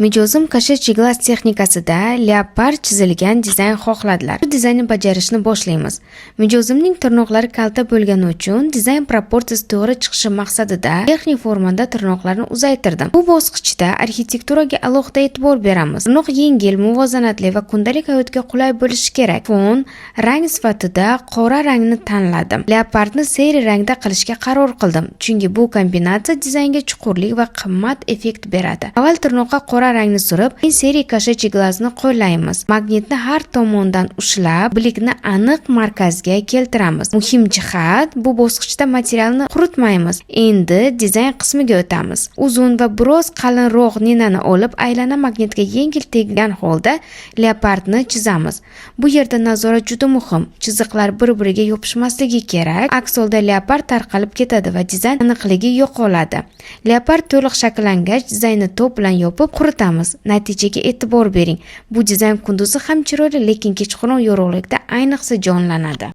Mijozim kashetchi glas texnikasida leopard chizilgan dizayn xohladilar. Bu dizaynni bajarishni boshlaymiz. Mijozimning tirnoqlari kalta bo'lgani uchun dizayn proporsiyasi to'g'ri chiqishi maqsadida texnik formada tirnoqlarni uzaytirdim. Bu bosqichda arxitekturaga alohida e'tibor beramiz. Tirnoq yengil, muvozanatli va kundalik hayotga qulay bo'lishi kerak. Fon rang sifatida qora rangni tanladim. Leopardni seri rangda qilishga qaror qildim, chunki bu kombinatsiya dizaynga chuqurlik va qimmat effekt beradi. Avval tirnoqqa qora rangni surib, keyin seri kashetchi glasni qo'llaymiz. Magnitni har tomondan ushlab, bilikni aniq markazga keltiramiz. Muhim jihat, bu bosqichda materialni quritmaymiz. Endi dizayn qismiga o'tamiz. Uzun va biroz qalinroq ninani olib, aylana magnitga yengil teggan holda leopardni chizamiz. Bu yerda nazorat juda muhim. Chiziqlar bir-biriga yopishmasligi kerak. Aks holda leopard tarqalib ketadi va dizayn aniqligi yo'qoladi. Leopard to'liq shakllangach, dizaynni to'p bilan yopib quritamiz. Natijaga e'tibor bering. Bu dizayn kunduzi ham chiroyli, lekin kechqurun yorug'likda ayniqsa jonlanadi.